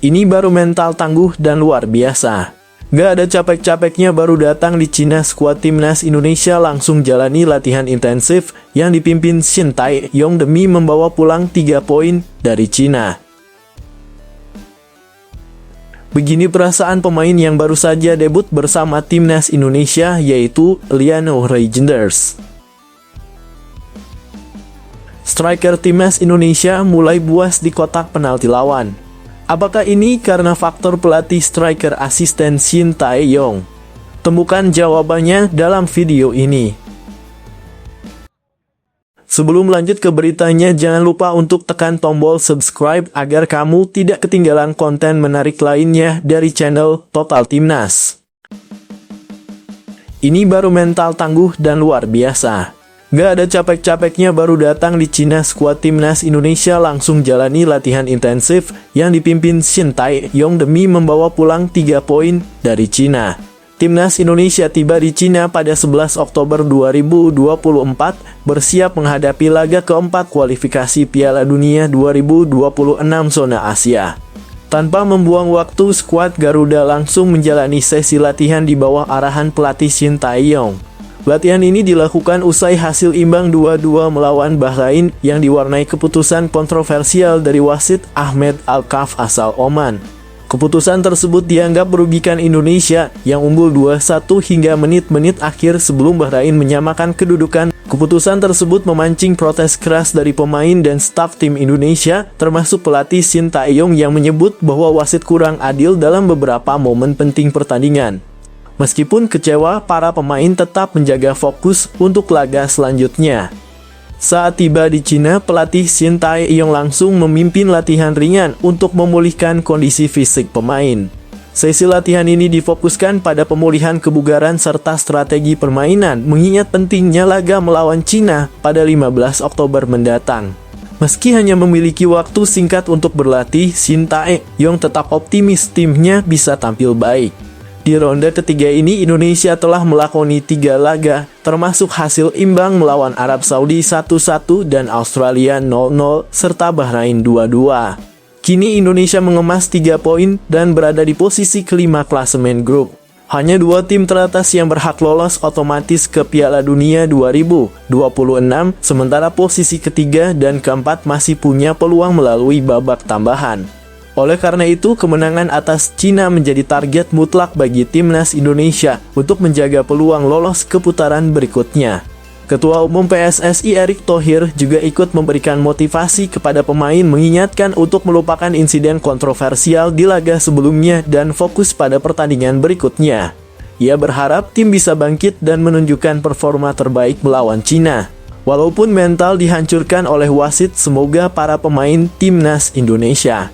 Ini baru mental tangguh dan luar biasa. Gak ada capek-capeknya baru datang di Cina, skuad timnas Indonesia langsung jalani latihan intensif yang dipimpin Shin Tae-yong demi membawa pulang 3 poin dari Cina. Begini perasaan pemain yang baru saja debut bersama timnas Indonesia, yaitu Liano Reijnders. Striker timnas Indonesia mulai buas di kotak penalti lawan. Apakah ini karena faktor pelatih striker asisten Shin Tae-yong? Temukan jawabannya dalam video ini. Sebelum lanjut ke beritanya, jangan lupa untuk tekan tombol subscribe agar kamu tidak ketinggalan konten menarik lainnya dari channel Total Timnas. Ini baru mental tangguh dan luar biasa. Gak ada capek-capeknya baru datang di Cina, skuad timnas Indonesia langsung jalani latihan intensif yang dipimpin Shin Tae-yong demi membawa pulang 3 poin dari Cina. Timnas Indonesia tiba di Cina pada 11 Oktober 2024 bersiap menghadapi laga keempat kualifikasi Piala Dunia 2026 zona Asia. Tanpa membuang waktu, skuad Garuda langsung menjalani sesi latihan di bawah arahan pelatih Shin Tae-yong. Latihan ini dilakukan usai hasil imbang 2-2 melawan Bahrain yang diwarnai keputusan kontroversial dari wasit Ahmed Al-Kaf asal Oman. Keputusan tersebut dianggap merugikan Indonesia yang unggul 2-1 hingga menit-menit akhir sebelum Bahrain menyamakan kedudukan. Keputusan tersebut memancing protes keras dari pemain dan staf tim Indonesia, termasuk pelatih Shin Tae-yong yang menyebut bahwa wasit kurang adil dalam beberapa momen penting pertandingan. Meskipun kecewa, para pemain tetap menjaga fokus untuk laga selanjutnya. Saat tiba di Cina, pelatih Shin Tae-yong langsung memimpin latihan ringan untuk memulihkan kondisi fisik pemain. Sesi latihan ini difokuskan pada pemulihan kebugaran serta strategi permainan, mengingat pentingnya laga melawan Cina pada 15 Oktober mendatang. Meski hanya memiliki waktu singkat untuk berlatih, Shin Tae-yong tetap optimis timnya bisa tampil baik. Di ronde ketiga ini, Indonesia telah melakoni 3 laga, termasuk hasil imbang melawan Arab Saudi 1-1 dan Australia 0-0, serta Bahrain 2-2. Kini Indonesia mengemas 3 poin dan berada di posisi kelima klasemen grup. Hanya 2 tim teratas yang berhak lolos otomatis ke Piala Dunia 2026, sementara posisi ketiga dan keempat masih punya peluang melalui babak tambahan. Oleh karena itu, kemenangan atas Cina menjadi target mutlak bagi timnas Indonesia untuk menjaga peluang lolos ke putaran berikutnya. Ketua Umum PSSI Erick Thohir juga ikut memberikan motivasi kepada pemain, mengingatkan untuk melupakan insiden kontroversial di laga sebelumnya dan fokus pada pertandingan berikutnya. Ia berharap tim bisa bangkit dan menunjukkan performa terbaik melawan Cina. Walaupun mental dihancurkan oleh wasit, semoga para pemain timnas Indonesia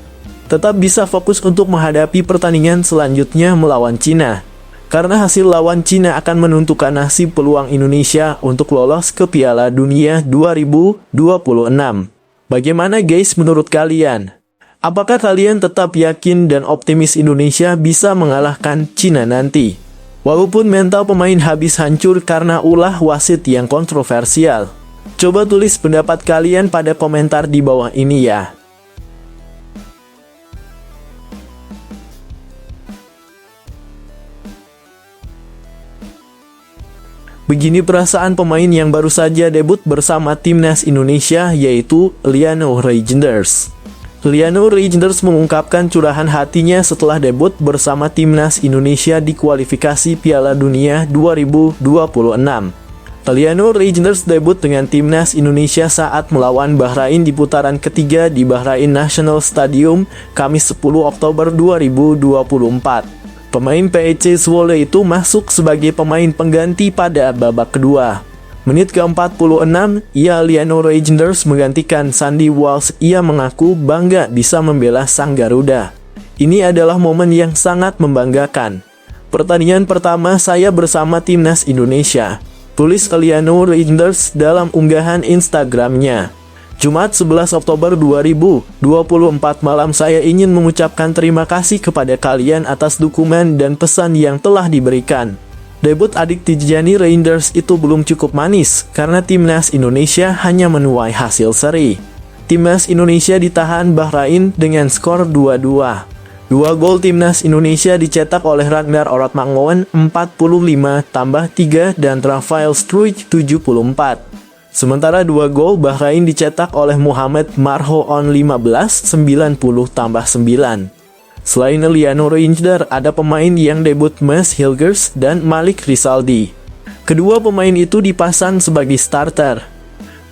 tetap bisa fokus untuk menghadapi pertandingan selanjutnya melawan Cina. Karena hasil lawan Cina akan menentukan nasib peluang Indonesia untuk lolos ke Piala Dunia 2026. Bagaimana guys menurut kalian? Apakah kalian tetap yakin dan optimis Indonesia bisa mengalahkan Cina nanti? Walaupun mental pemain habis hancur karena ulah wasit yang kontroversial. Coba tulis pendapat kalian pada komentar di bawah ini ya. Begini perasaan pemain yang baru saja debut bersama timnas Indonesia, yaitu Liano Reijnders. Liano Reijnders mengungkapkan curahan hatinya setelah debut bersama timnas Indonesia di kualifikasi Piala Dunia 2026. Liano Reijnders debut dengan timnas Indonesia saat melawan Bahrain di putaran ketiga di Bahrain National Stadium, Kamis 10 Oktober 2024. Pemain PEC Zwolle itu masuk sebagai pemain pengganti pada babak kedua. Menit ke-46, Liano Reijnders menggantikan Sandy Walsh. Ia mengaku bangga bisa membela sang Garuda. Ini adalah momen yang sangat membanggakan. Pertandingan pertama saya bersama timnas Indonesia, tulis Liano Reijnders dalam unggahan Instagramnya. Jumat 11 Oktober 2024 malam, saya ingin mengucapkan terima kasih kepada kalian atas dukungan dan pesan yang telah diberikan. Debut adik Tijani Reijnders itu belum cukup manis karena timnas Indonesia hanya menuai hasil seri. Timnas Indonesia ditahan Bahrain dengan skor 2-2. 2 gol timnas Indonesia dicetak oleh Ragnar Oratmangoen 45+3 dan Rafael Struijk 74. Sementara 2 gol Bahrain dicetak oleh Mohamed Marhoon 15 90+9. Selain Liano Reinder, ada pemain yang debut Mads Hilgers dan Malik Rizaldi. Kedua pemain itu dipasang sebagai starter.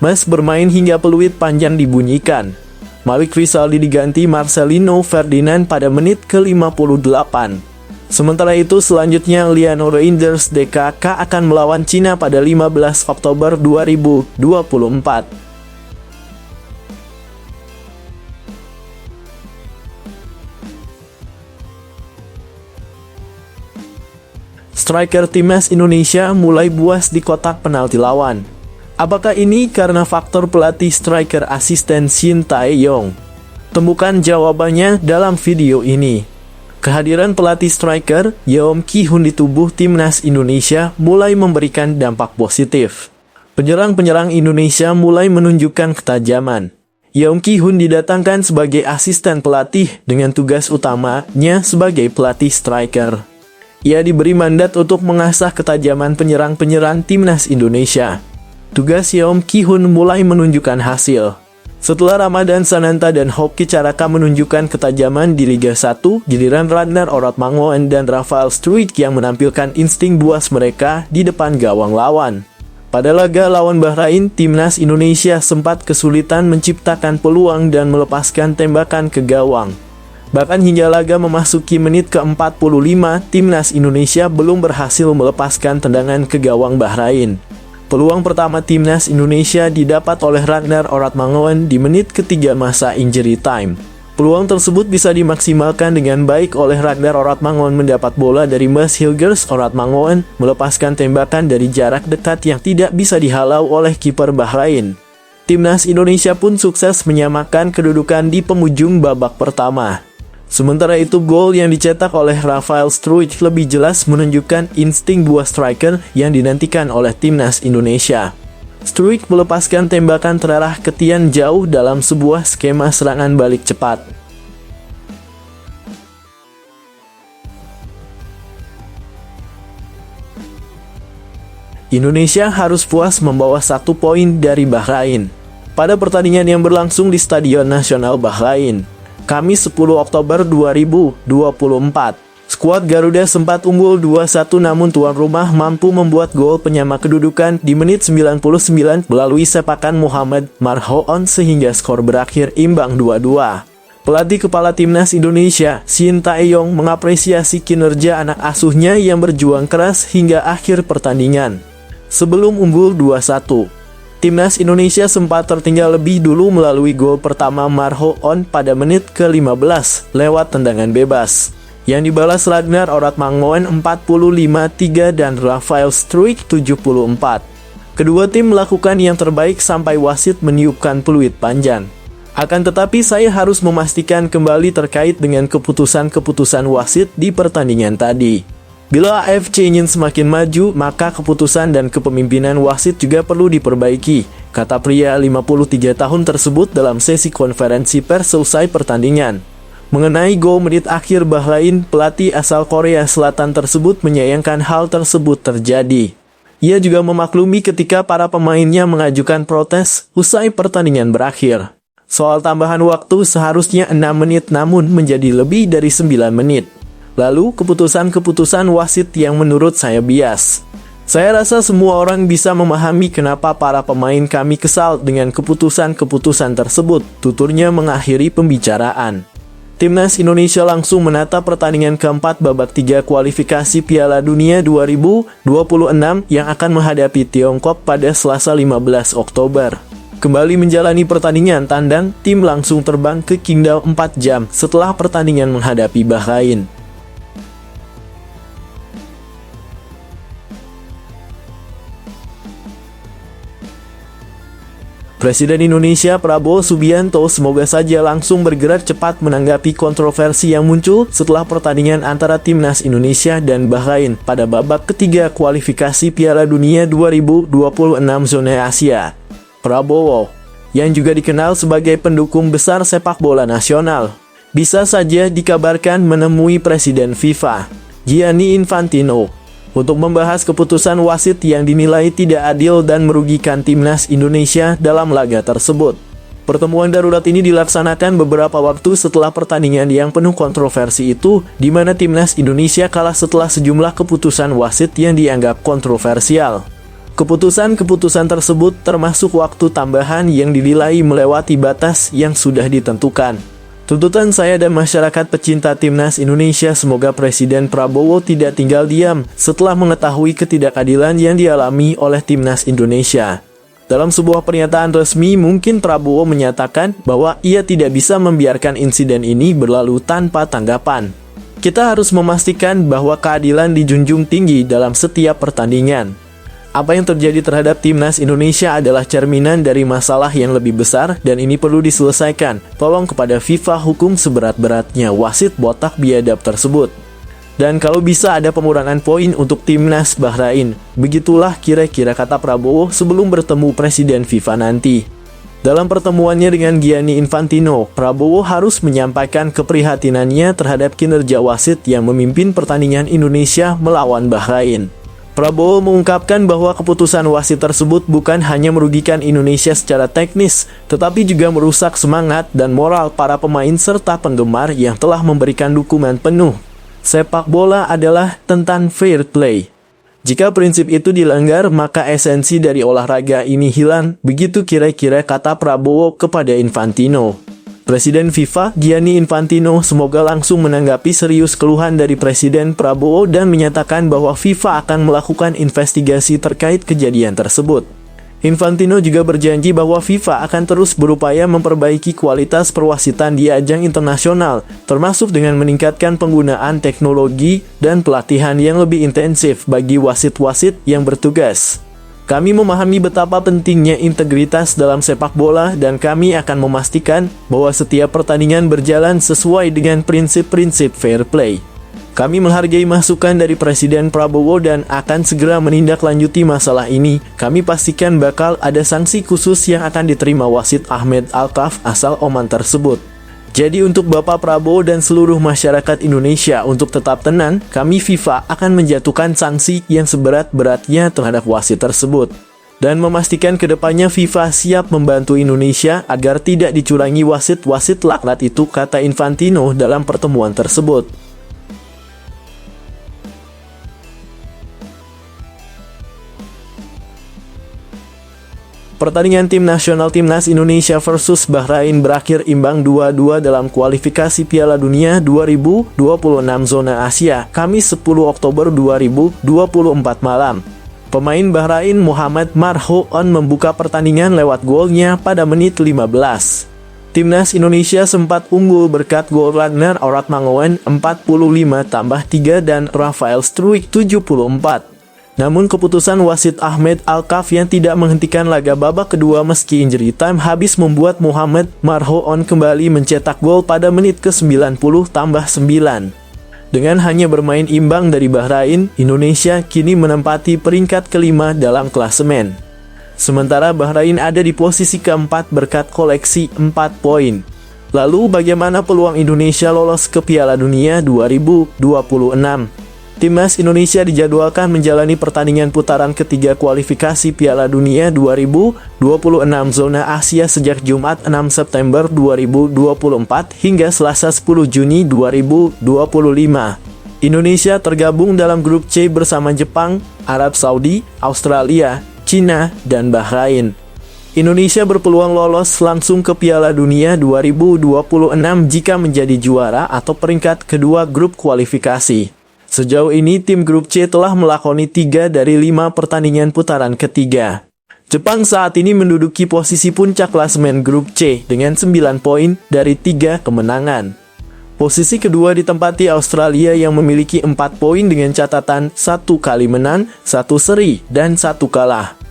Mads bermain hingga peluit panjang dibunyikan. Malik Rizaldi diganti Marcelino Ferdinand pada menit ke-58. Sementara itu selanjutnya Liano Reinders DKK akan melawan Cina pada 15 Oktober 2024. Striker timnas Indonesia mulai buas di kotak penalti lawan. Apakah ini karena faktor pelatih striker asisten Shin Tae-yong? Temukan jawabannya dalam video ini. Kehadiran pelatih striker Yeom Ki-hun di tubuh timnas Indonesia mulai memberikan dampak positif. Penyerang-penyerang Indonesia mulai menunjukkan ketajaman. Yeom Ki-hun didatangkan sebagai asisten pelatih dengan tugas utamanya sebagai pelatih striker. Ia diberi mandat untuk mengasah ketajaman penyerang-penyerang timnas Indonesia. Tugas Yeom Ki-hun mulai menunjukkan hasil. Setelah Ramadan Sananta dan Hoki Caraka menunjukkan ketajaman di Liga 1, giliran Ragnar Oratmangoen dan Rafael Struijk yang menampilkan insting buas mereka di depan gawang lawan. Pada laga lawan Bahrain, timnas Indonesia sempat kesulitan menciptakan peluang dan melepaskan tembakan ke gawang. Bahkan hingga laga memasuki menit ke-45, timnas Indonesia belum berhasil melepaskan tendangan ke gawang Bahrain. Peluang pertama timnas Indonesia didapat oleh Ragnar Oratmangoen di menit ketiga masa injury time. Peluang tersebut bisa dimaksimalkan dengan baik oleh Ragnar Oratmangoen mendapat bola dari Mads Hilgers. Oratmangoen melepaskan tembakan dari jarak dekat yang tidak bisa dihalau oleh kiper Bahrain. Timnas Indonesia pun sukses menyamakan kedudukan di penghujung babak pertama. Sementara itu, gol yang dicetak oleh Rafael Struijk lebih jelas menunjukkan insting buah striker yang dinantikan oleh timnas Indonesia. Struijk melepaskan tembakan terarah ke tiang jauh dalam sebuah skema serangan balik cepat. Indonesia harus puas membawa 1 poin dari Bahrain pada pertandingan yang berlangsung di Stadion Nasional Bahrain, Kamis 10 Oktober 2024. Skuad Garuda sempat unggul 2-1 namun tuan rumah mampu membuat gol penyama kedudukan di menit 99 melalui sepakan Mohamed Marhoon sehingga skor berakhir imbang 2-2. Pelatih kepala timnas Indonesia, Shin Tae-yong, mengapresiasi kinerja anak asuhnya yang berjuang keras hingga akhir pertandingan. Sebelum unggul 2-1, timnas Indonesia sempat tertinggal lebih dulu melalui gol pertama Marhoon pada menit ke-15 lewat tendangan bebas, yang dibalas Ragnar Oratmangoen 45-3 dan Rafael Struijk 74. Kedua tim melakukan yang terbaik sampai wasit meniupkan peluit panjang. Akan tetapi saya harus memastikan kembali terkait dengan keputusan-keputusan wasit di pertandingan tadi. Bila AFC ingin semakin maju, maka keputusan dan kepemimpinan wasit juga perlu diperbaiki, kata pria 53 tahun tersebut dalam sesi konferensi pers selesai pertandingan. Mengenai gol menit akhir Bahrain, pelatih asal Korea Selatan tersebut menyayangkan hal tersebut terjadi. Ia juga memaklumi ketika para pemainnya mengajukan protes usai pertandingan berakhir. Soal tambahan waktu seharusnya 6 menit namun menjadi lebih dari 9 menit. Lalu keputusan-keputusan wasit yang menurut saya bias. Saya rasa semua orang bisa memahami kenapa para pemain kami kesal dengan keputusan-keputusan tersebut, tuturnya mengakhiri pembicaraan. Timnas Indonesia langsung menata pertandingan keempat babak 3 kualifikasi Piala Dunia 2026 yang akan menghadapi Tiongkok pada Selasa 15 Oktober. Kembali menjalani pertandingan tandang, tim langsung terbang ke Qingdao 4 jam setelah pertandingan menghadapi Bahrain. Presiden Indonesia Prabowo Subianto semoga saja langsung bergerak cepat menanggapi kontroversi yang muncul setelah pertandingan antara timnas Indonesia dan Bahrain pada babak ketiga kualifikasi Piala Dunia 2026 zona Asia. Prabowo, yang juga dikenal sebagai pendukung besar sepak bola nasional, bisa saja dikabarkan menemui Presiden FIFA, Gianni Infantino, untuk membahas keputusan wasit yang dinilai tidak adil dan merugikan timnas Indonesia dalam laga tersebut. Pertemuan darurat ini dilaksanakan beberapa waktu setelah pertandingan yang penuh kontroversi itu, di mana timnas Indonesia kalah setelah sejumlah keputusan wasit yang dianggap kontroversial. Keputusan-keputusan tersebut termasuk waktu tambahan yang dinilai melewati batas yang sudah ditentukan. Tuntutan saya dan masyarakat pecinta timnas Indonesia, semoga Presiden Prabowo tidak tinggal diam setelah mengetahui ketidakadilan yang dialami oleh timnas Indonesia. Dalam sebuah pernyataan resmi, mungkin Prabowo menyatakan bahwa ia tidak bisa membiarkan insiden ini berlalu tanpa tanggapan. Kita harus memastikan bahwa keadilan dijunjung tinggi dalam setiap pertandingan. Apa yang terjadi terhadap timnas Indonesia adalah cerminan dari masalah yang lebih besar dan ini perlu diselesaikan. Tolong kepada FIFA hukum seberat-beratnya wasit botak biadab tersebut. Dan kalau bisa ada pengurangan poin untuk timnas Bahrain. Begitulah kira-kira kata Prabowo sebelum bertemu Presiden FIFA nanti. Dalam pertemuannya dengan Gianni Infantino, Prabowo harus menyampaikan keprihatinannya terhadap kinerja wasit yang memimpin pertandingan Indonesia melawan Bahrain. Prabowo mengungkapkan bahwa keputusan wasit tersebut bukan hanya merugikan Indonesia secara teknis, tetapi juga merusak semangat dan moral para pemain serta penggemar yang telah memberikan dukungan penuh. Sepak bola adalah tentang fair play. Jika prinsip itu dilanggar, maka esensi dari olahraga ini hilang, begitu kira-kira kata Prabowo kepada Infantino. Presiden FIFA, Gianni Infantino, semoga langsung menanggapi serius keluhan dari Presiden Prabowo dan menyatakan bahwa FIFA akan melakukan investigasi terkait kejadian tersebut. Infantino juga berjanji bahwa FIFA akan terus berupaya memperbaiki kualitas perwasitan di ajang internasional, termasuk dengan meningkatkan penggunaan teknologi dan pelatihan yang lebih intensif bagi wasit-wasit yang bertugas. Kami memahami betapa pentingnya integritas dalam sepak bola dan kami akan memastikan bahwa setiap pertandingan berjalan sesuai dengan prinsip-prinsip fair play. Kami menghargai masukan dari Presiden Prabowo dan akan segera menindaklanjuti masalah ini. Kami pastikan bakal ada sanksi khusus yang akan diterima wasit Ahmed Alkaf asal Oman tersebut. Jadi untuk Bapak Prabowo dan seluruh masyarakat Indonesia untuk tetap tenang, kami FIFA akan menjatuhkan sanksi yang seberat-beratnya terhadap wasit tersebut. Dan memastikan kedepannya FIFA siap membantu Indonesia agar tidak dicurangi wasit-wasit laknat itu, kata Infantino dalam pertemuan tersebut. Pertandingan tim nasional timnas Indonesia versus Bahrain berakhir imbang 2-2 dalam kualifikasi Piala Dunia 2026 zona Asia, Kamis 10 Oktober 2024 malam. Pemain Bahrain Mohamed Marhoon membuka pertandingan lewat golnya pada menit 15. Timnas Indonesia sempat unggul berkat gol Ragnar Oratmangoen 45+3 dan Rafael Struijk 74. Namun keputusan wasit Ahmed Alkaf yang tidak menghentikan laga babak kedua meski injury time habis membuat Mohamed Marhoon kembali mencetak gol pada menit ke-90+9. Dengan hanya bermain imbang dari Bahrain, Indonesia kini menempati peringkat kelima dalam klasemen. Sementara Bahrain ada di posisi keempat berkat koleksi 4 poin. Lalu bagaimana peluang Indonesia lolos ke Piala Dunia 2026? Timnas Indonesia dijadwalkan menjalani pertandingan putaran ketiga kualifikasi Piala Dunia 2026 zona Asia sejak Jumat 6 September 2024 hingga Selasa 10 Juni 2025. Indonesia tergabung dalam grup C bersama Jepang, Arab Saudi, Australia, Cina, dan Bahrain. Indonesia berpeluang lolos langsung ke Piala Dunia 2026 jika menjadi juara atau peringkat kedua grup kualifikasi. Sejauh ini tim grup C telah melakoni 3 dari 5 pertandingan putaran ketiga. Jepang saat ini menduduki posisi puncak klasemen grup C dengan 9 poin dari 3 kemenangan. Posisi kedua ditempati Australia yang memiliki 4 poin dengan catatan 1 kali menang, 1 seri, dan 1 kalah.